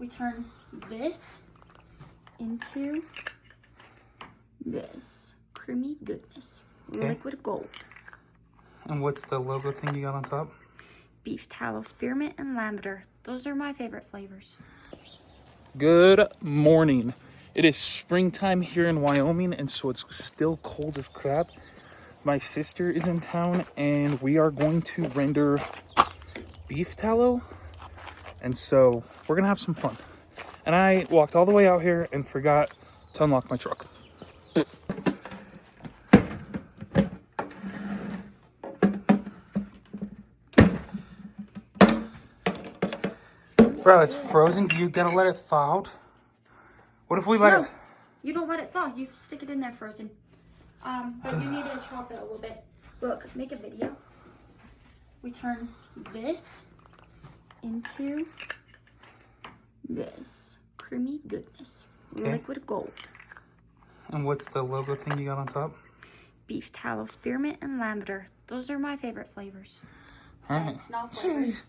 we turn this into this creamy goodness. Okay. Liquid gold. And what's the logo thing you got on top? Beef tallow, spearmint, and lavender. Those are my favorite flavors. Good morning. It is springtime here in Wyoming, and so it's still cold as crap. My sister is in town, and we are going to render beef tallow. And so we're gonna have some fun. And I walked all the way out here and forgot to unlock my truck. Bro, it's frozen. Do you gotta let it thaw out? What if we let it? You don't let it thaw. You stick it in there frozen. But you need to chop it a little bit. Look, make a video. We turn this into this creamy goodness. Okay. Liquid gold. And what's the logo thing you got on top? Beef tallow, spearmint, and lavender. Those are my favorite flavors. All right. It's not flavors.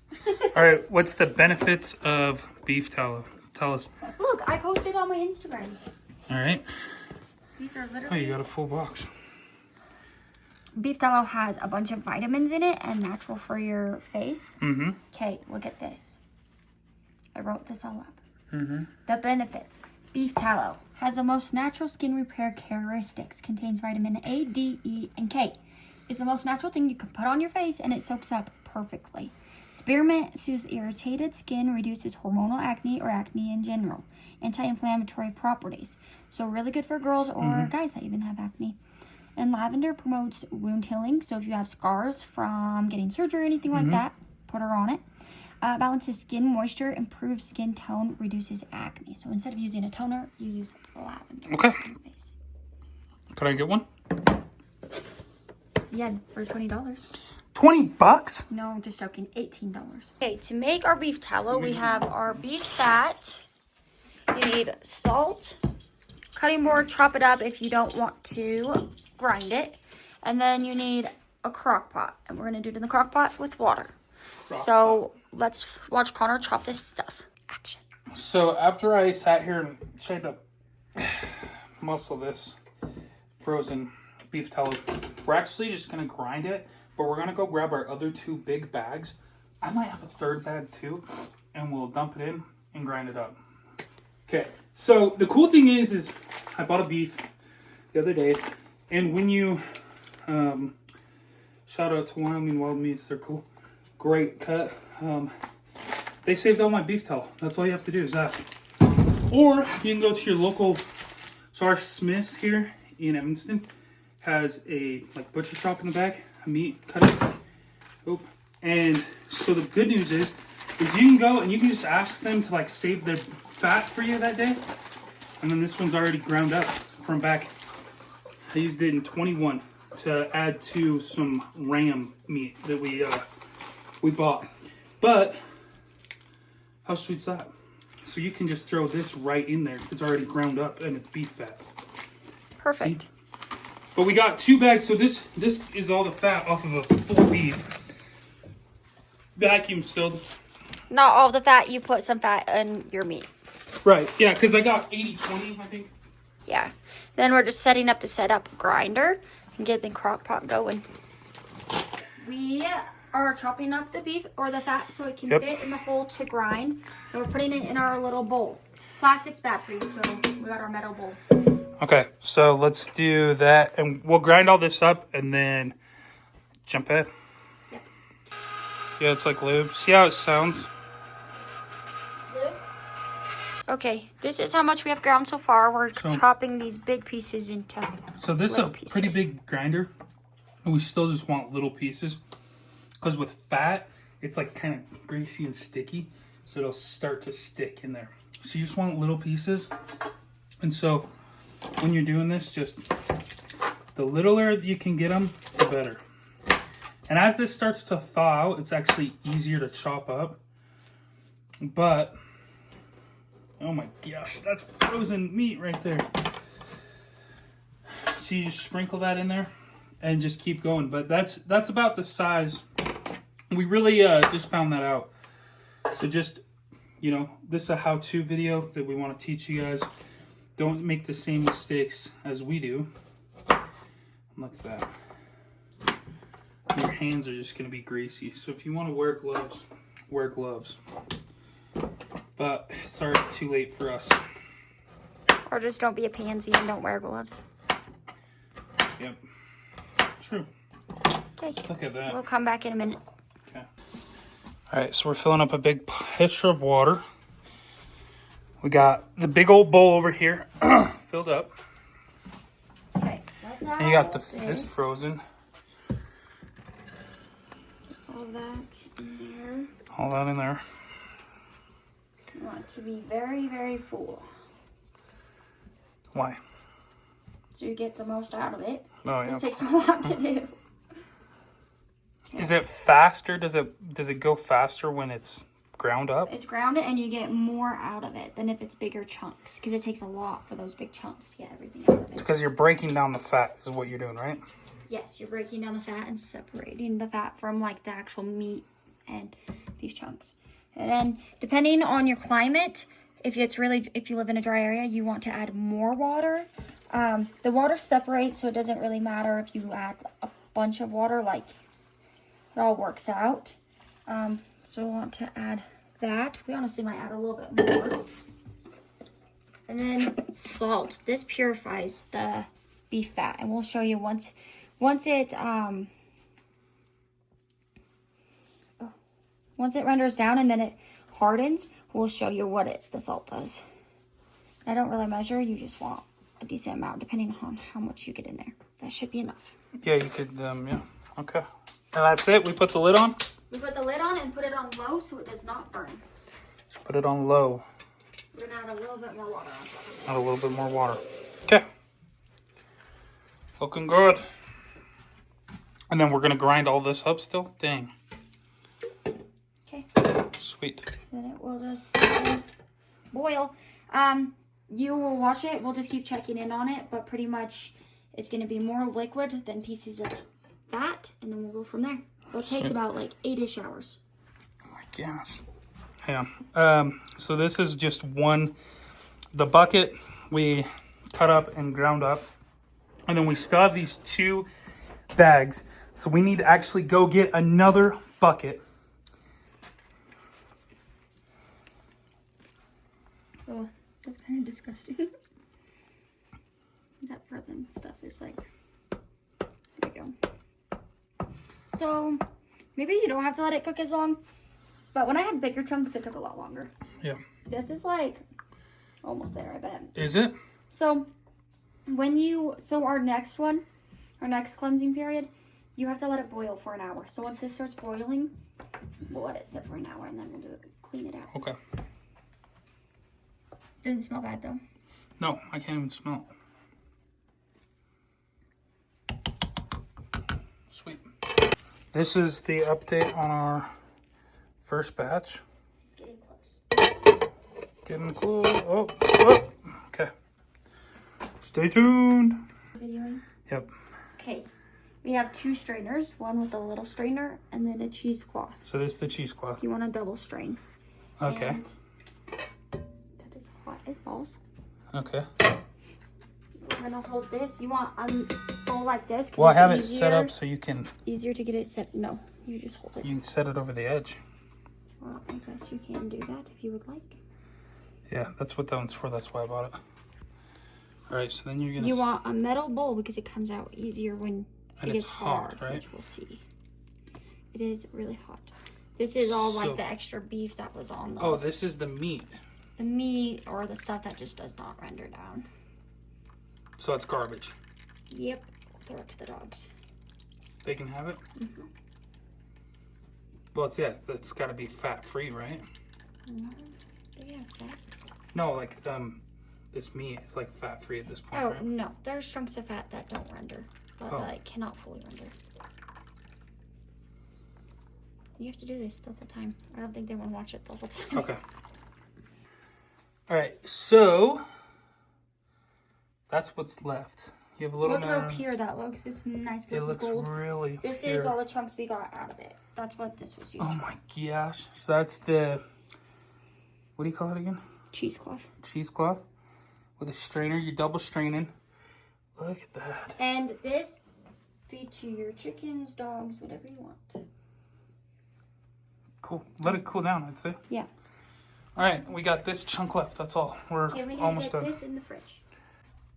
All right, what's the benefits of beef tallow? Tell us. Look, I posted on my Instagram. All right. These are Oh, literally... you got a full box. Beef tallow has a bunch of vitamins in it and natural for your face. Mm-hmm. Okay, look at this. I wrote this all up. Mm-hmm. The benefits. Beef tallow has the most natural skin repair characteristics. Contains vitamin A, D, E, and K. It's the most natural thing you can put on your face, and it soaks up perfectly. Spearmint soothes irritated skin, reduces hormonal acne or acne in general. Anti-inflammatory properties. So really good for girls or guys that even have acne. And lavender promotes wound healing. So if you have scars from getting surgery or anything like that, put her on it. Balances skin moisture, improves skin tone, reduces acne. So instead of using a toner, you use lavender. Okay. Can I get one? Yeah, for $20. $20? No, I'm just joking. $18. Okay, to make our beef tallow, we have our beef fat. You need salt, cutting board, chop it up if you don't want to grind it. And then you need a crock pot. And we're going to do it in the crock pot with water. So let's watch Connor chop this stuff. Action. So after I sat here and tried to muscle this frozen beef tallow, we're actually just going to grind it. But we're going to go grab our other two big bags. I might have a third bag too. And we'll dump it in and grind it up. Okay. So the cool thing is I bought a beef the other day. And when you, shout out to Wyoming Wild Meats. They're cool. Great cut. They saved all my beef tallow. That's all you have to do is that. Or you can go to your local, so our Smith's here in Evanston has a butcher shop in the back. A meat cutter. Oop. And so the good news is you can go and you can just ask them to save their fat for you that day. And then this one's already ground up from back. I used it in 21 to add to some ram meat that we bought. But how sweet's that? So you can just throw this right in there. It's already ground up and it's beef fat. Perfect. See? But we got 2 bags, so this is all the fat off of a full beef. Vacuum sealed. Not all the fat. You put some fat in your meat. Right, yeah, because I got 80-20, I think. Yeah. Then we're just setting up to set up grinder and get the crock pot going. We are chopping up the beef or the fat so it can fit in the hole to grind. And we're putting it in our little bowl. Plastic's bad for you, so we got our metal bowl. Okay, so let's do that, and we'll grind all this up and then jump in. Yep. Yeah, it's like lube. See how it sounds? Okay, this is how much we have ground so far. We're chopping these big pieces into So this is a pieces. pretty big grinder, and we still just want little pieces. Because with fat, it's kind of greasy and sticky, so it'll start to stick in there. So you just want little pieces. And so when you're doing this, just the littler you can get them, the better. And as this starts to thaw out, it's actually easier to chop up. But, oh my gosh, that's frozen meat right there. So you just sprinkle that in there and just keep going. But that's about the size. We really just found that out. So just you know, this is a how-to video that we want to teach you guys. Don't make the same mistakes as we do. Look at that. Your hands are just going to be greasy. So if you want to wear gloves, wear gloves. But it's already too late for us. Or just don't be a pansy and don't wear gloves. Yep. True. Okay. Look at that. We'll come back in a minute. Okay. All right, so we're filling up a big pitcher of water. We got the big old bowl over here filled up. Okay, let's add And you got this frozen. All that in there. All that in there. You want it to be very, very full. Why? So you get the most out of it. Oh, yeah. This takes a lot to do. Is it faster? Does it go faster when it's ground up? It's grounded and you get more out of it than if it's bigger chunks. Because it takes a lot for those big chunks to get everything out of it. It's because you're breaking down the fat is what you're doing, right? Yes, you're breaking down the fat and separating the fat from like the actual meat and beef chunks. And then depending on your climate, if you live in a dry area, you want to add more water. The water separates, so it doesn't really matter if you add a bunch of water, like it all works out. So we want to add that. We honestly might add a little bit more. And then salt. This purifies the beef fat, and we'll show you once it renders down and then it hardens, we'll show you what the salt does. I don't really measure, you just want a decent amount depending on how much you get in there. That should be enough. Yeah, you could, yeah. Okay. And that's it? We put the lid on? We put the lid on and put it on low so it does not burn. Put it on low. We're going to add a little bit more water on top of it. Add a little bit more water. Okay. Looking good. And then we're going to grind all this up still? Dang. Okay. Sweet. Then it will just boil. You will watch it. We'll just keep checking in on it. But pretty much it's going to be more liquid than pieces of fat. And then we'll go from there. It takes about like 8-ish hours. Oh my gosh. Yeah. So this is just the bucket we cut up and ground up. And then we still have these 2 bags. So we need to actually go get another bucket. Oh, that's kind of disgusting. That frozen stuff is like, there we go. So, maybe you don't have to let it cook as long. But when I had bigger chunks, it took a lot longer. Yeah. This is like almost there, I bet. Is it? So, our next cleansing period, you have to let it boil for an hour. So once this starts boiling, we'll let it sit for an hour and then we'll clean it out. Okay. Doesn't smell bad though. No, I can't even smell it. Sweet. This is the update on our first batch. It's getting close. Getting close. Oh. Okay. Stay tuned. Videoing? Yep. Okay. We have 2 strainers, one with a little strainer and then a cheesecloth. So this is the cheesecloth. You want a double strain. Okay. And that is hot as balls. Okay. We're gonna hold this. You want bowl like this? 'Cause Well, I it's have it set up so you can easier to get it set. No, you just hold it. you can set it over the edge. Well, I guess you can do that if you would like. Yeah, that's what that one's for. That's why I bought it. All right, so then you're gonna. You want a metal bowl because it comes out easier when and it it's gets hot, hard, right? which we'll see. It is really hot. This is all So- like the extra beef that was on Oh, this is the meat. the meat or the stuff that just does not render down. So it's garbage. Yep. We'll throw it to the dogs. They can have it. Mm-hmm. Well, it's got to be fat free, right? They have fat. No, like this meat is like fat free at this point. Oh, right? no. There's chunks of fat that don't render, but Oh. like cannot fully render. You have to do this the whole time. I don't think they want to watch it the whole time. Okay. All right, so that's what's left. You have a little. Look how pure that looks. It's nice It little looks gold. really. This pure. is all the chunks we got out of it. That's what this was used Oh for. my gosh! So that's the. what do you call it again? Cheesecloth. Cheesecloth with a strainer. You're double straining. Look at that. And this feed to your chickens, dogs, whatever you want. Cool. Let it cool down, I'd say. Yeah. All right, we got this chunk left. That's all. We're Okay, we need almost to get done. this in the fridge.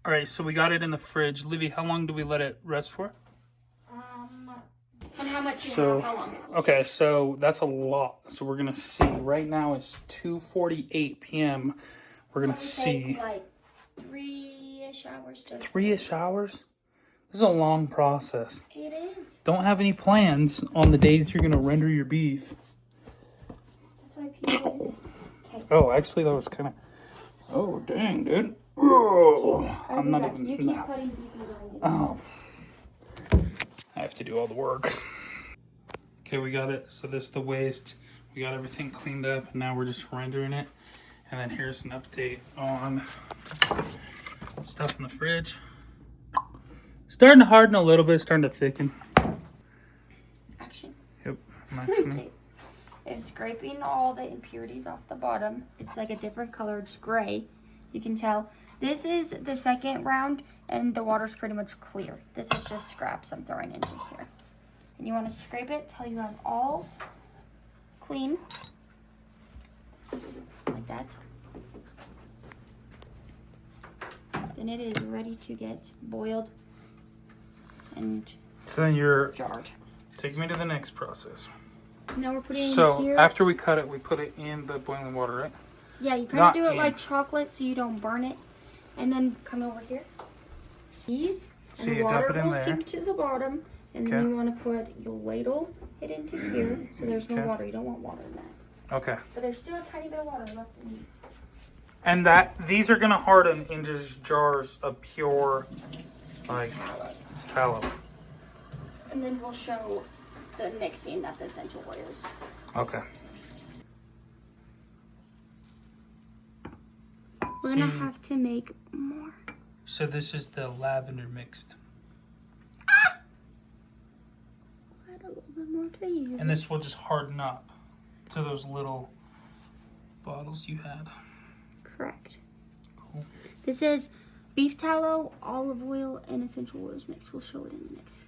All right, so we got it in the fridge. Livy, how long do we let it rest for? And how much you So, have, how long? okay, so that's a lot. So we're gonna see. Right now it's 2:48 p.m. We're gonna see Take like 3-ish hours to. 3-ish hours. This is a long process. It is. Don't have any plans on the days you're gonna render your beef. That's why people do this. Okay. Oh, actually, that was kind of. Oh, dang, dude. Oh, I'm not even. You keep No. putting beef in the Oh. I have to do all the work. Okay, we got it. So this is the waste. We got everything cleaned up, and now we're just rendering it. And then here's an update on stuff in the fridge. Starting to harden a little bit, starting to thicken. Action. Yep, I'm actually. I'm scraping all the impurities off the bottom. It's like a different color. It's gray. You can tell. This is the second round, and the water's pretty much clear. This is just scraps I'm throwing into here. And you want to scrape it till you have all clean. Like that. Then it is ready to get boiled and So then you're jarred. taking me to the next process. Now we're putting So here. after we cut it, we put it in the boiling water, right? Yeah, you kind Not of do it in. like chocolate so you don't burn it. And then come over here. These. So And the you dump water it in will there. sink to the bottom. And Okay. then you want to put, you'll ladle it into here. So there's no Okay. water. You don't want water in that. Okay. But there's still a tiny bit of water left in these. And these are gonna harden in just jars of pure, like, tallow. And then we'll show the mixing of the essential oils. Okay. We're going to have to make more. So this is the lavender mixed. Add a little bit more to you. And this will just harden up to those little bottles you had. Correct. Cool. This is beef tallow, olive oil, and essential oils mix. We'll show it in the mix.